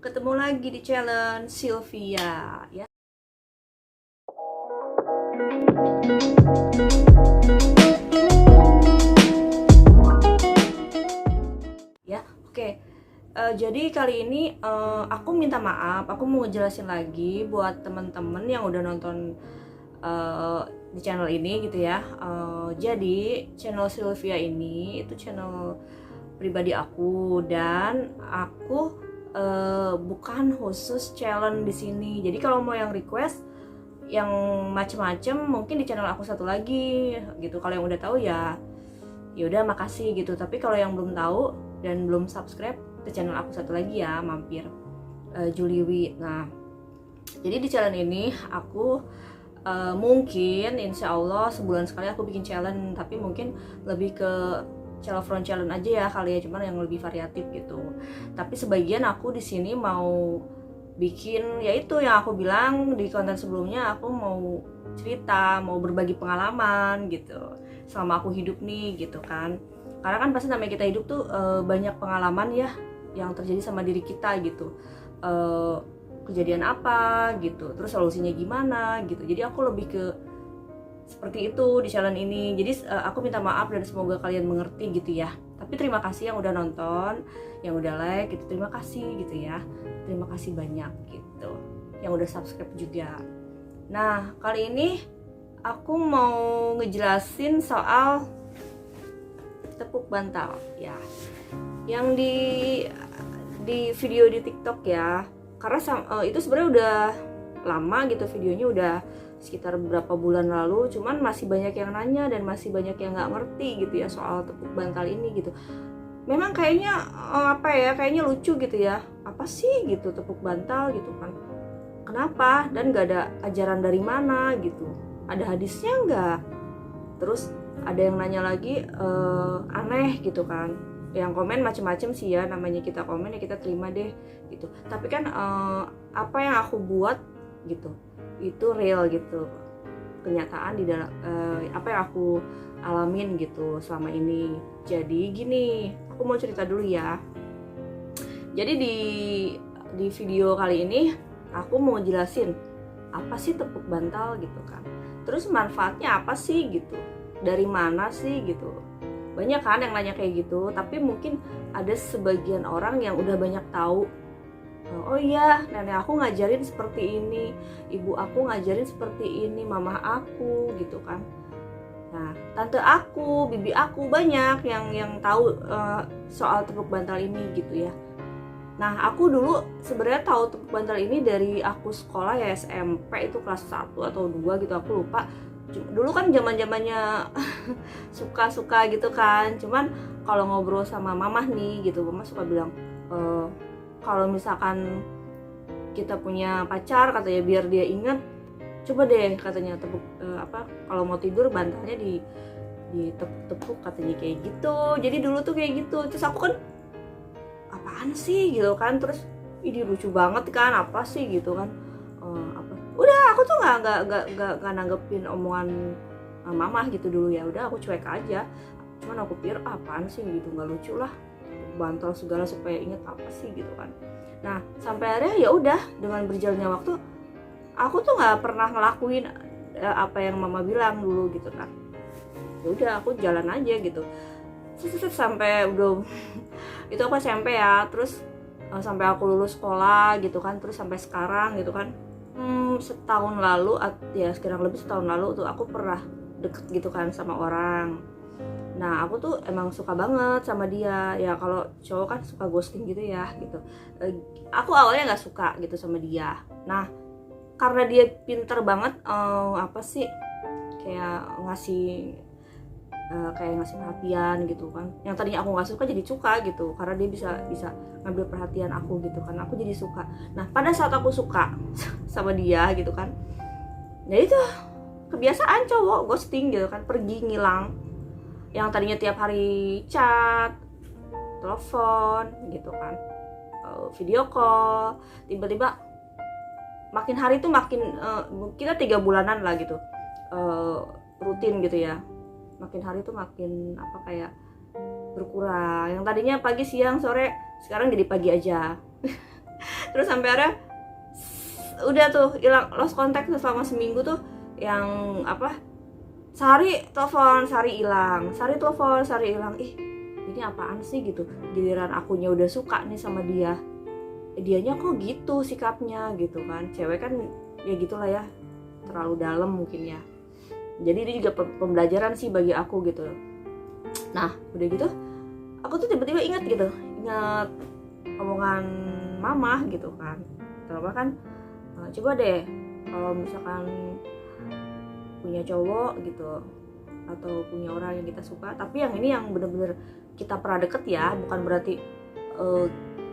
ketemu lagi di challenge Sylvia ya. Ya, oke. Jadi kali ini aku minta maaf, aku mau ngejelasin lagi buat temen-temen yang udah nonton di channel ini gitu ya. Jadi channel Sylvia ini itu channel pribadi aku dan aku bukan khusus challenge di sini. Jadi kalau mau yang request yang macem-macem mungkin di channel aku satu lagi gitu. Kalau yang udah tahu ya udah makasih gitu. Tapi kalau yang belum tahu dan belum subscribe ke channel aku satu lagi ya, mampir Juliwi. Nah, jadi di channel ini aku mungkin insya Allah sebulan sekali aku bikin challenge, tapi mungkin lebih ke front challenge aja ya kali ya, cuman yang lebih variatif gitu. Tapi sebagian aku di sini mau bikin, yaitu yang aku bilang di konten sebelumnya, aku mau cerita, mau berbagi pengalaman gitu selama aku hidup nih gitu kan. Karena kan pasti namanya kita hidup tuh banyak pengalaman ya yang terjadi sama diri kita gitu. Kejadian apa gitu, terus solusinya gimana gitu. Jadi aku lebih ke seperti itu di challenge ini. Jadi aku minta maaf dan semoga kalian mengerti gitu ya. Tapi terima kasih yang udah nonton, yang udah like gitu, terima kasih gitu ya. Terima kasih banyak gitu. Yang udah subscribe juga. Nah, kali ini aku mau ngejelasin soal tepuk bantal ya. Yang di video di TikTok ya. Karena itu sebenarnya udah lama gitu videonya, udah sekitar beberapa bulan lalu, cuman masih banyak yang nanya dan masih banyak yang nggak ngerti gitu ya soal tepuk bantal ini gitu. Memang kayaknya kayaknya lucu gitu ya, apa sih gitu tepuk bantal gitu kan, kenapa, dan nggak ada ajaran dari mana gitu, ada hadisnya nggak. Terus ada yang nanya lagi aneh gitu kan, yang komen macem-macem sih ya, namanya kita komen ya kita terima deh gitu. Tapi kan apa yang aku buat gitu itu real gitu, kenyataan di dalam apa yang aku alamin gitu selama ini. Jadi gini, aku mau cerita dulu ya. Jadi di video kali ini aku mau jelasin apa sih tepuk bantal gitu kan, terus manfaatnya apa sih gitu, dari mana sih gitu. Banyak kan yang nanya kayak gitu, tapi mungkin ada sebagian orang yang udah banyak tahu. Oh iya, nenek aku ngajarin seperti ini, ibu aku ngajarin seperti ini, mama aku gitu kan. Nah, tante aku, bibi aku banyak yang tahu soal tepuk bantal ini gitu ya. Nah, aku dulu sebenarnya tahu tepuk bantal ini dari aku sekolah ya, SMP itu kelas 1 atau 2 gitu, aku lupa. Dulu kan zaman-zamannya suka-suka gitu kan. Cuman kalau ngobrol sama mama nih gitu, mama suka bilang kalau misalkan kita punya pacar katanya, biar dia ingat, coba deh katanya tepuk kalau mau tidur bantalnya ditepuk-tepuk katanya, kayak gitu. Jadi dulu tuh kayak gitu. Terus aku kan apaan sih gitu kan, terus ini lucu banget kan, apa sih gitu kan. Udah aku tuh nggak nanggepin omongan mama gitu dulu ya, udah aku cuek aja. Cuman aku pikir apaan sih gitu, nggak lucu lah, bantal segala supaya inget apa sih gitu kan. Nah, sampai akhirnya ya udah, dengan berjalannya waktu aku tuh nggak pernah ngelakuin apa yang mama bilang dulu gitu kan. Ya udah aku jalan aja gitu sampai udah itu aku SMP ya, terus sampai aku lulus sekolah gitu kan, terus sampai sekarang gitu kan. Setahun lalu ya, sekarang lebih setahun lalu tuh aku pernah deket gitu kan sama orang. Nah, aku tuh emang suka banget sama dia ya. Kalau cowok kan suka ghosting gitu ya gitu. Aku awalnya nggak suka gitu sama dia. Nah, karena dia pinter banget apa sih, kayak ngasih perhatian gitu kan. Yang tadinya aku nggak suka jadi suka gitu, karena dia bisa ngambil perhatian aku gitu kan. Aku jadi suka. Nah, pada saat aku suka sama dia gitu kan, nah itu kebiasaan cowok ghosting gitu kan, pergi ngilang. Yang tadinya tiap hari chat, telepon gitu kan, video call, tiba-tiba makin hari tuh makin kita 3 bulanan lah gitu rutin gitu ya, makin hari tuh makin kayak berkurang. Yang tadinya pagi siang sore sekarang jadi pagi aja. Terus sampai akhirnya udah tuh hilang, lost contact tuh selama seminggu tuh, yang apa, sehari telepon sehari hilang, sehari telepon sehari hilang. Ih, ini apaan sih gitu, giliran akunya udah suka nih sama dia, dianya kok gitu sikapnya gitu kan. Cewek kan ya gitulah ya, terlalu dalam mungkin ya. Jadi ini juga pembelajaran sih bagi aku gitu. Nah udah gitu aku tuh tiba-tiba ingat omongan mama gitu kan. Terus kan coba deh kalau misalkan punya cowok gitu, atau punya orang yang kita suka, tapi yang ini yang bener-bener kita pernah deket ya, bukan berarti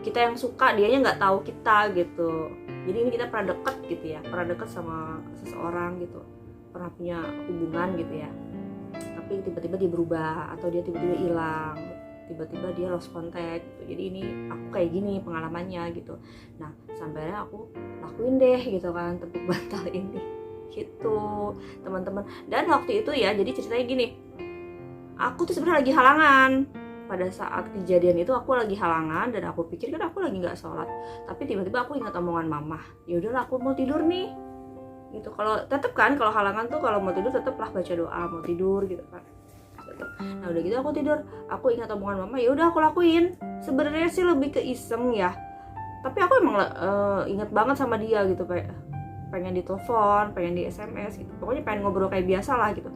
kita yang suka dianya nggak tahu kita gitu. Jadi ini kita pernah deket gitu ya, pernah deket sama seseorang gitu, pernah punya hubungan gitu ya, tapi tiba-tiba dia berubah atau dia tiba-tiba hilang, tiba-tiba dia lost contact gitu. Jadi ini aku kayak gini pengalamannya gitu. Nah sampainya aku lakuin deh gitu kan, tepuk bantal ini gitu teman-teman. Dan waktu itu ya, jadi ceritanya gini, aku tuh sebenarnya lagi halangan. Pada saat kejadian itu aku lagi halangan dan aku pikir kan aku lagi nggak sholat, tapi tiba-tiba aku ingat omongan mama, ya udahlah aku mau tidur nih gitu. Kalau tetep kan, kalau halangan tuh kalau mau tidur tetep lah baca doa mau tidur gitu kan. Nah udah gitu aku tidur, aku ingat omongan mama, ya udah aku lakuin. Sebenarnya sih lebih ke iseng ya, tapi aku emang ingat banget sama dia gitu, pengen ditelepon, pengen di SMS gitu, pokoknya pengen ngobrol kayak biasa lah gitu.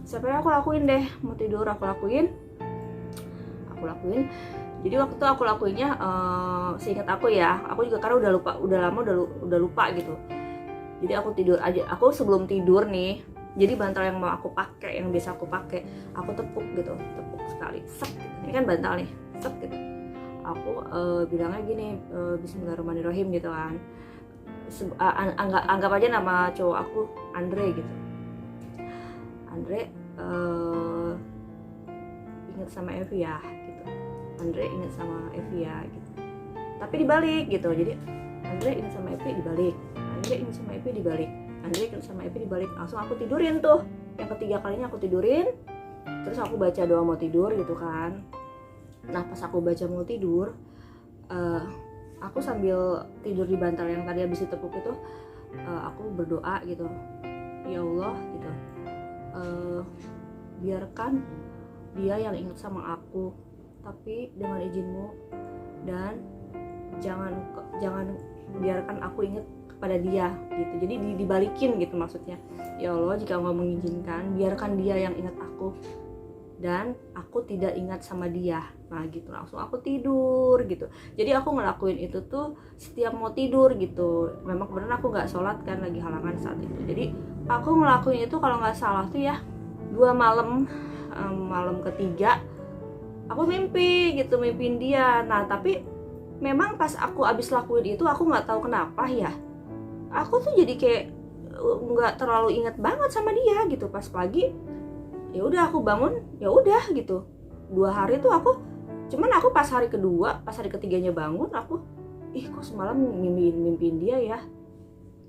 Sampai aku lakuin deh, mau tidur aku lakuin. Jadi waktu itu aku lakuinnya seingat aku ya, aku juga karena udah lama lupa gitu. Jadi aku tidur aja, aku sebelum tidur nih, jadi bantal yang mau aku pakai, yang biasa aku pakai, aku tepuk sekali, set gitu. Ini kan bantal nih, set gitu. Aku bilangnya gini, Bismillahirrahmanirrahim gitu kan. Anggap aja nama cowok aku Andre gitu. Andre ingat sama Evi ya gitu. Andre ingat sama Evi ya gitu. Tapi dibalik gitu. Jadi Andre ingat sama Evi dibalik. Andre ingat sama Evi dibalik. Andre ingat sama Evi dibalik. Langsung aku tidurin tuh. Yang ketiga kalinya aku tidurin. Terus aku baca doa mau tidur gitu kan. Nah pas aku baca mau tidur, aku sambil tidur di bantal yang tadi habis ditepuk itu, aku berdoa gitu, ya Allah gitu, biarkan dia yang ingat sama aku, tapi dengan izinmu, dan jangan biarkan aku ingat kepada dia gitu. Jadi dibalikin gitu maksudnya, ya Allah jika engkau mengizinkan, biarkan dia yang ingat aku dan aku tidak ingat sama dia. Nah gitu, langsung aku tidur gitu. Jadi aku ngelakuin itu tuh setiap mau tidur gitu. Memang bener aku nggak sholat kan, lagi halangan saat itu. Jadi aku ngelakuin itu kalau nggak salah tuh ya 2 malam, malam ketiga aku mimpi gitu, mimpiin dia. Nah tapi memang pas aku abis lakuin itu, aku nggak tahu kenapa ya, aku tuh jadi kayak nggak terlalu inget banget sama dia gitu. Pas pagi ya udah aku bangun, ya udah gitu. 2 hari tuh aku pas hari kedua, pas hari ketiganya bangun, aku kok semalam mimpiin dia ya,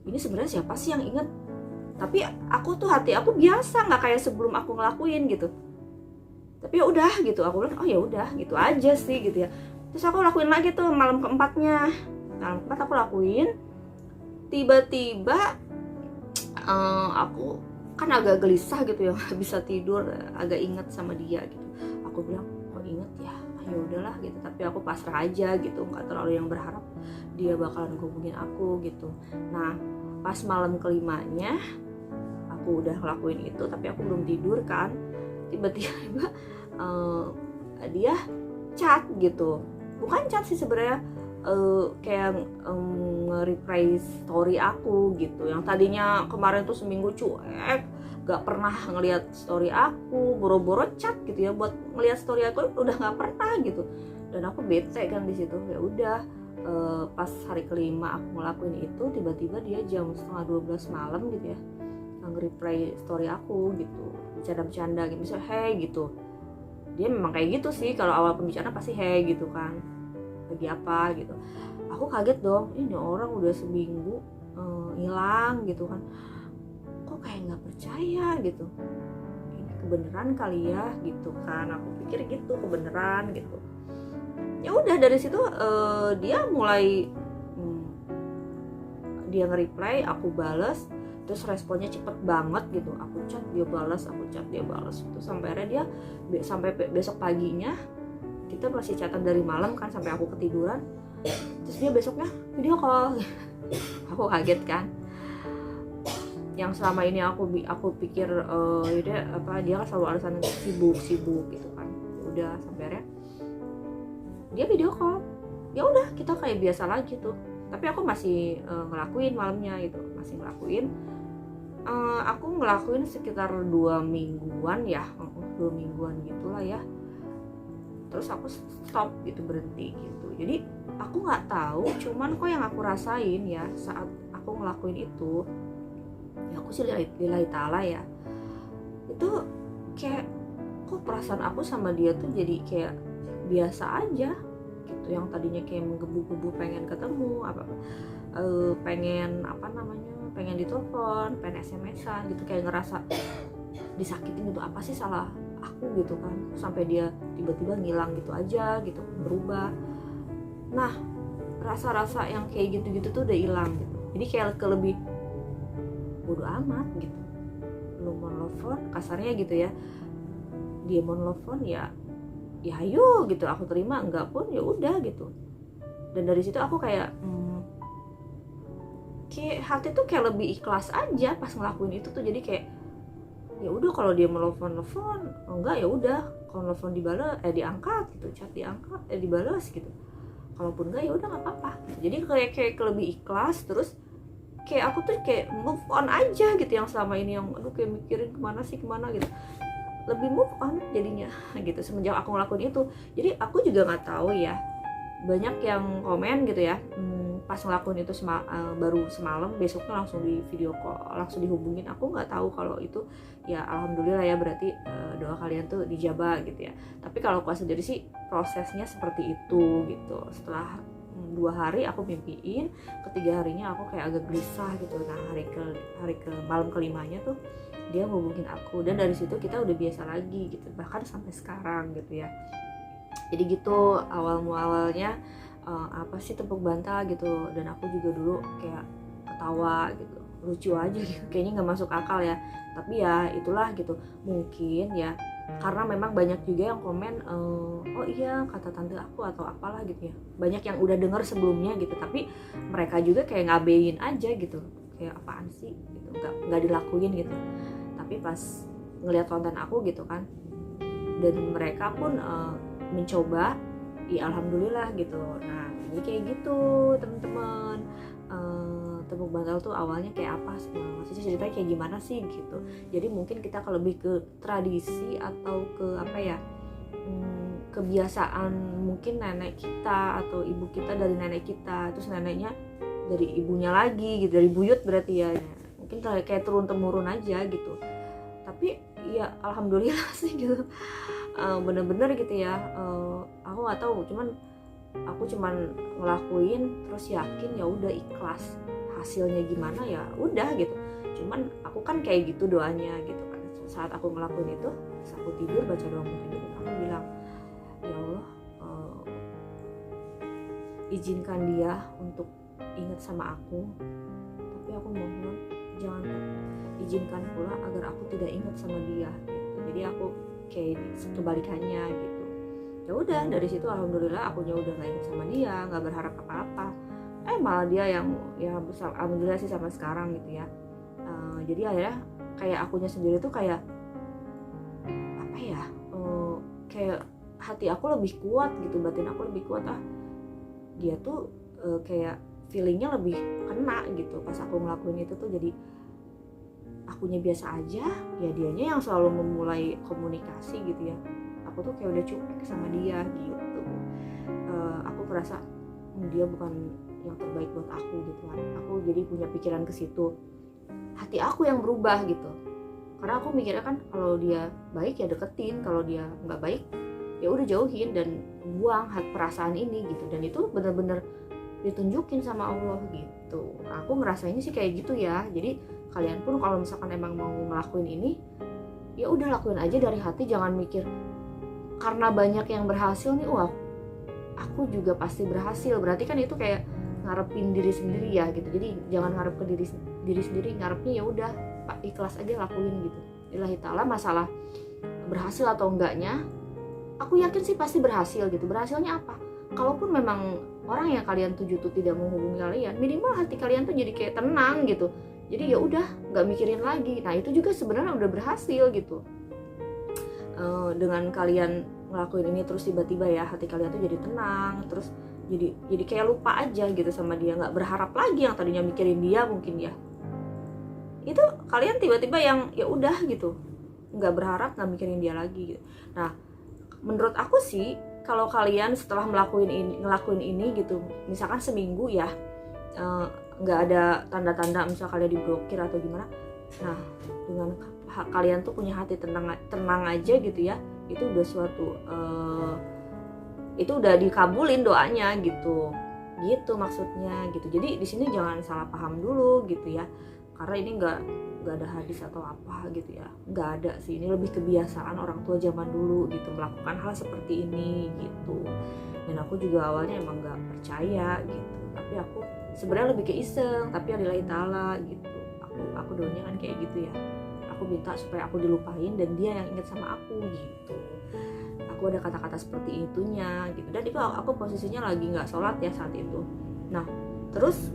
ini sebenarnya siapa sih yang inget. Tapi aku tuh hati aku biasa, nggak kayak sebelum aku ngelakuin gitu. Tapi ya udah gitu, aku bilang oh ya udah gitu aja sih gitu ya. Terus aku lakuin lagi tuh malam keempatnya. Malam keempat aku lakuin, tiba-tiba aku kan agak gelisah gitu ya, nggak bisa tidur, agak inget sama dia gitu. Aku bilang kok inget ya, ya udahlah gitu. Tapi aku pasrah aja gitu, nggak terlalu yang berharap dia bakalan hubungin aku gitu. Nah pas malam kelimanya aku udah ngelakuin itu, tapi aku belum tidur kan, tiba-tiba dia chat gitu. Bukan chat sih sebenarnya, kayak nge-reply story aku gitu. Yang tadinya kemarin tuh seminggu cuek, gak pernah ngelihat story aku, boro-boro chat gitu ya buat ngelihat story aku, udah gak pernah gitu. Dan aku bete kan di situ. Ya udah, pas hari kelima aku ngelakuin itu, tiba-tiba dia jam 11:30 malam gitu ya nge-reply story aku gitu, bercanda-bercanda gitu, misalnya hey gitu. Dia memang kayak gitu sih, kalau awal pembicaraan pasti hey gitu kan, lagi apa gitu. Aku kaget dong, ini orang udah seminggu hilang gitu kan, kok kayak nggak percaya gitu, ini kebenaran kali ya gitu kan. Aku pikir gitu, kebenaran gitu. Ya udah dari situ dia mulai dia nge-reply, aku bales, terus responnya cepet banget gitu, aku chat dia balas, aku chat dia balas, terus sampai akhirnya dia sampai besok paginya kita masih chatan dari malam kan sampai aku ketiduran, terus dia besoknya video call. Aku kaget kan, yang selama ini aku pikir dia kan selalu alasan sibuk gitu kan. Udah sampai akhirnya dia video call, ya udah kita kayak biasa lagi tuh, tapi aku masih ngelakuin malamnya gitu, masih ngelakuin. Aku ngelakuin sekitar 2 mingguan ya, 2 mingguan gitulah ya, terus aku stop gitu, berhenti gitu. Jadi aku nggak tahu, cuman kok yang aku rasain ya saat aku ngelakuin itu, ya aku sih lillahi ta'ala ya, itu kayak kok perasaan aku sama dia tuh jadi kayak biasa aja gitu. Yang tadinya kayak menggebu-gebu pengen ketemu, pengen ditelepon, pengen SMS-an gitu, kayak ngerasa disakitin gitu. Apa sih salah aku gitu kan, sampai dia tiba-tiba ngilang gitu aja gitu, berubah. Nah, rasa-rasa yang kayak gitu-gitu tuh udah hilang gitu. Jadi kayak lebih bodo amat gitu. Lu mau nelfon kasarnya gitu ya, dia mau nelfon ya ayo gitu, aku terima, enggak pun ya udah gitu. Dan dari situ aku kayak kayak hati tuh kayak lebih ikhlas aja pas ngelakuin itu tuh. Jadi kayak ya udah, kalau dia mau nelfon enggak ya udah, kalau nelfon dibalas diangkat gitu, chat diangkat dibalas gitu, kalaupun enggak ya udah nggak apa-apa gitu. Jadi kayak lebih ikhlas. Terus kayak aku tuh kayak move on aja gitu, yang selama ini yang aduh kayak mikirin kemana gitu, lebih move on jadinya gitu semenjak aku ngelakuin itu. Jadi aku juga nggak tahu ya, banyak yang komen gitu ya, pas ngelakuin itu baru semalam, besoknya langsung di video call, langsung dihubungin. Aku nggak tahu kalau itu ya alhamdulillah ya, berarti doa kalian tuh dijabah gitu ya. Tapi kalau aku sendiri sih prosesnya seperti itu gitu. Setelah 2 hari aku mimpiin, ketiga harinya aku kayak agak gelisah gitu. Nah hari ke malam kelimanya tuh dia ngubungin aku, dan dari situ kita udah biasa lagi gitu, bahkan sampai sekarang gitu ya. Jadi gitu awalnya apa sih tepuk bantal gitu. Dan aku juga dulu kayak ketawa gitu, lucu aja gitu, kayaknya nggak masuk akal ya, tapi ya itulah gitu. Mungkin ya karena memang banyak juga yang komen oh iya kata tante aku atau apalah gitu ya, banyak yang udah denger sebelumnya gitu, tapi mereka juga kayak ngabein aja gitu, kayak apaan sih gitu, nggak dilakuin gitu. Tapi pas ngelihat konten aku gitu kan, dan mereka pun mencoba, ya alhamdulillah gitu. Nah jadi kayak gitu teman-teman, tepuk bantal tuh awalnya kayak apa sih, maksudnya ceritanya kayak gimana sih gitu. Jadi mungkin kita lebih ke tradisi atau ke apa ya, kebiasaan mungkin nenek kita atau ibu kita dari nenek kita, terus neneknya dari ibunya lagi gitu, dari buyut berarti ya, mungkin kayak turun temurun aja gitu. Tapi ya alhamdulillah sih gitu, bener-bener gitu ya. Aku nggak tahu, aku cuman ngelakuin terus yakin, ya udah ikhlas, hasilnya gimana ya udah gitu. Cuman aku kan kayak gitu doanya gitu kan, saat aku ngelakuin itu, saat aku tidur baca doa tidur, aku bilang ya Allah, izinkan dia untuk ingat sama aku, tapi aku mohon jangan izinkan pula agar aku tidak ingat sama dia gitu. Jadi aku kayak kebalikannya gitu. Ya udah dari situ alhamdulillah akunya udah gak ingat sama dia, nggak berharap apa-apa. Malah dia yang ya alhamdulillah sih sama sekarang gitu ya. Jadi akhirnya kayak akunya sendiri tuh kayak apa ya, kayak hati aku lebih kuat gitu, batin aku lebih kuat. Dia tuh kayak feelingnya lebih kena gitu pas aku ngelakuin itu tuh. Jadi akunya biasa aja, ya dianya yang selalu memulai komunikasi gitu ya. Aku tuh kayak udah cuek sama dia gitu. Aku merasa dia bukan yang terbaik buat aku gitu kan. Aku jadi punya pikiran ke situ, hati aku yang berubah gitu. Karena aku mikirnya kan kalau dia baik ya deketin, kalau dia nggak baik ya udah jauhin dan buang perasaan ini gitu. Dan itu bener-bener ditunjukin sama Allah gitu. Aku ngerasainnya sih kayak gitu ya. Jadi kalian pun kalau misalkan emang mau ngelakuin ini, ya udah lakuin aja dari hati, jangan mikir karena banyak yang berhasil nih, wah aku juga pasti berhasil, berarti kan itu kayak ngarepin diri sendiri ya gitu. Jadi jangan ngarep ke diri sendiri, ngarepnya ya udah ikhlas aja lakuin gitu. Lillahi ta'ala. Masalah berhasil atau enggaknya, aku yakin sih pasti berhasil gitu. Berhasilnya apa? Kalaupun memang orang yang kalian tuju tuh tidak menghubungi kalian, minimal hati kalian tuh jadi kayak tenang gitu. Jadi ya udah nggak mikirin lagi. Nah itu juga sebenarnya udah berhasil gitu. Dengan kalian ngelakuin ini terus tiba-tiba ya hati kalian tuh jadi tenang, terus jadi kayak lupa aja gitu sama dia, nggak berharap lagi yang tadinya mikirin dia mungkin ya. Itu kalian tiba-tiba yang ya udah gitu, nggak berharap, nggak mikirin dia lagi gitu. Nah menurut aku sih kalau kalian setelah ngelakuin ini gitu, misalkan seminggu ya nggak ada tanda-tanda misal kalian diblokir atau gimana, nah dengan kalian tuh punya hati tenang aja gitu ya, itu udah suatu itu udah dikabulin doanya gitu maksudnya gitu. Jadi di sini jangan salah paham dulu gitu ya, karena ini nggak ada hadis atau apa gitu ya, nggak ada sih. Ini lebih kebiasaan orang tua zaman dulu gitu melakukan hal seperti ini gitu. Dan aku juga awalnya emang nggak percaya gitu, tapi aku sebenarnya lebih ke iseng, tapi lillahi ta'ala gitu. Aku doanya kan kayak gitu ya, aku minta supaya aku dilupain dan dia yang ingat sama aku gitu. Aku ada kata-kata seperti itunya gitu. Dan itu aku posisinya lagi nggak sholat ya saat itu. Nah terus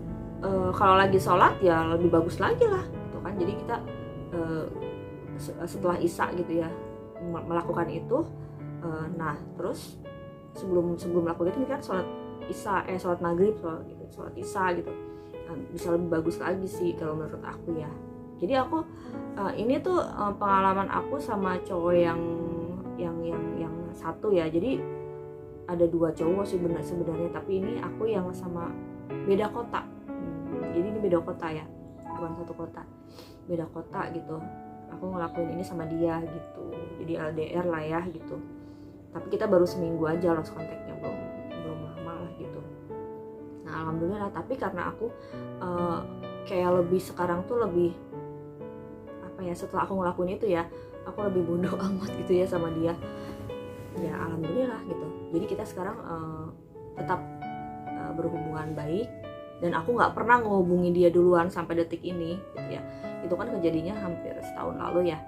kalau lagi sholat ya lebih bagus lagi lah gitu kan. Jadi kita setelah isya gitu ya melakukan itu. Nah terus sebelum melakukan itu kita sholat isya, sholat maghrib, sholat isya gitu. Nah, bisa lebih bagus lagi sih kalau menurut aku ya. Jadi aku ini tuh pengalaman aku sama cowok yang satu ya. Jadi ada 2 cowok sih sebenarnya, tapi ini aku yang sama beda kota. Jadi ini beda kota ya, bukan satu kota, beda kota gitu. Aku ngelakuin ini sama dia gitu, jadi LDR lah ya gitu. Tapi kita baru seminggu aja lost kontaknya, belum lama lah gitu. Nah alhamdulillah. Tapi karena aku kayak lebih sekarang tuh lebih apa ya, setelah aku ngelakuin itu ya, aku lebih bodoh amat gitu ya sama dia. Ya alhamdulillah gitu. Jadi kita sekarang tetap berhubungan baik, dan aku nggak pernah ngehubungin dia duluan sampai detik ini gitu ya. Itu kan kejadiannya hampir setahun lalu ya.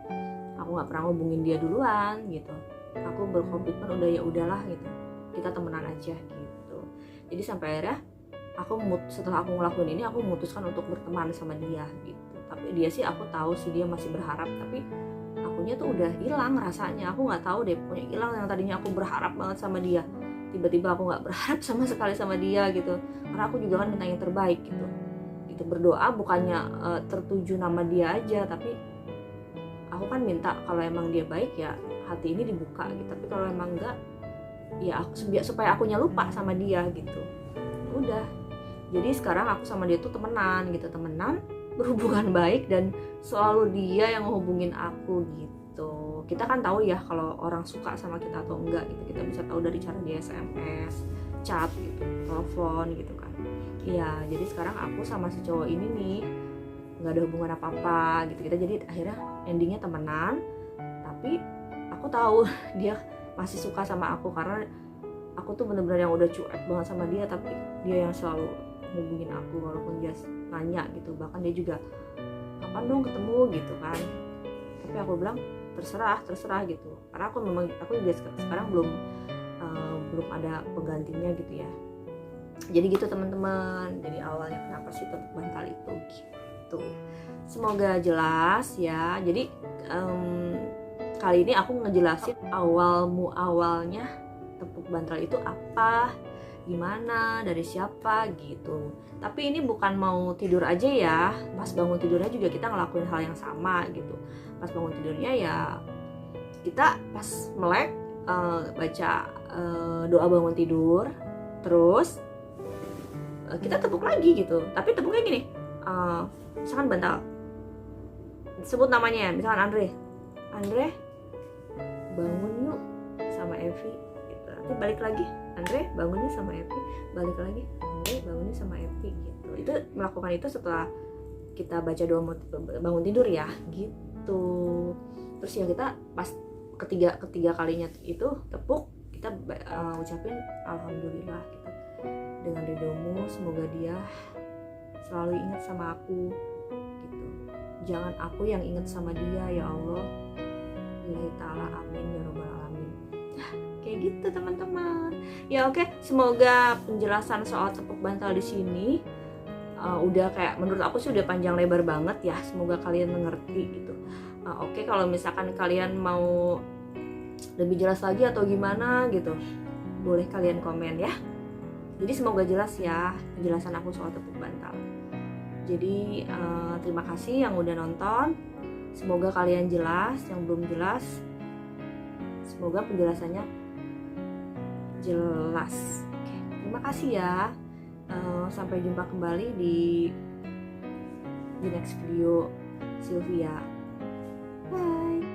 Aku nggak pernah ngehubungin dia duluan gitu. Aku berkomitmen udah ya udahlah gitu, kita temenan aja gitu. Jadi sampai akhirnya setelah aku ngelakuin ini, aku memutuskan untuk berteman sama dia gitu. Tapi dia sih aku tahu sih dia masih berharap, tapi akunya tuh udah hilang rasanya. Aku nggak tahu deh, pokoknya hilang. Yang tadinya aku berharap banget sama dia, tiba-tiba aku nggak berharap sama sekali sama dia gitu. Karena aku juga kan minta yang terbaik gitu. Itu berdoa bukannya tertuju nama dia aja, tapi aku kan minta kalau emang dia baik ya hati ini dibuka gitu. Tapi kalau emang enggak ya supaya akunya lupa sama dia gitu. Udah. Jadi sekarang aku sama dia tuh temenan gitu, berhubungan baik, dan selalu dia yang ngehubungin aku gitu. Kita kan tahu ya kalau orang suka sama kita atau enggak gitu. Kita bisa tahu dari cara dia SMS, chat gitu, telepon gitu kan. Iya, jadi sekarang aku sama si cowok ini nih nggak ada hubungan apa-apa gitu. Kita jadi akhirnya endingnya temenan, tapi aku tahu dia masih suka sama aku karena aku tuh bener-bener yang udah cuek banget sama dia, tapi dia yang selalu hubungin aku walaupun dia nanya gitu. Bahkan dia juga kapan dong ketemu gitu kan. Tapi aku bilang terserah gitu, karena aku juga sekarang belum ada penggantinya gitu ya. Jadi gitu teman-teman. Jadi awalnya kenapa sih tepuk bantal itu gitu. Semoga jelas ya. Jadi kali ini aku ngejelasin awalnya tepuk bantal itu apa, gimana, dari siapa gitu. Tapi ini bukan mau tidur aja ya, pas bangun tidurnya juga kita ngelakuin hal yang sama gitu. Pas bangun tidurnya ya kita pas melek baca doa bangun tidur, terus kita tepuk lagi gitu. Tapi tepuknya gini, misalkan bantal, sebut namanya ya, misalkan Andre bangun yuk sama Evi gitu. Nanti balik lagi, Andre bangun yuk sama Evi, balik lagi, Andre bangun yuk sama Evi gitu. Itu melakukan itu setelah kita baca doa bangun tidur ya gitu. Terus ya kita pas ketiga kalinya itu tepuk, kita ucapin alhamdulillah gitu. dengan ridhomu. Semoga dia selalu ingat sama aku gitu. Jangan aku yang ingat sama dia ya Allah. Lillahi ta'ala, amin ya rabbal alamin. Kayak gitu teman-teman. Ya oke, semoga penjelasan soal tepuk bantal di sini udah kayak, menurut aku sih udah panjang lebar banget ya. Semoga kalian mengerti gitu. Oke, kalau misalkan kalian mau lebih jelas lagi atau gimana gitu, boleh kalian komen ya. Jadi semoga jelas ya penjelasan aku soal tepuk bantal. Jadi terima kasih yang udah nonton. Semoga kalian jelas, yang belum jelas semoga penjelasannya jelas. Oke, terima kasih ya. Sampai jumpa kembali di next video Sylvia. Bye.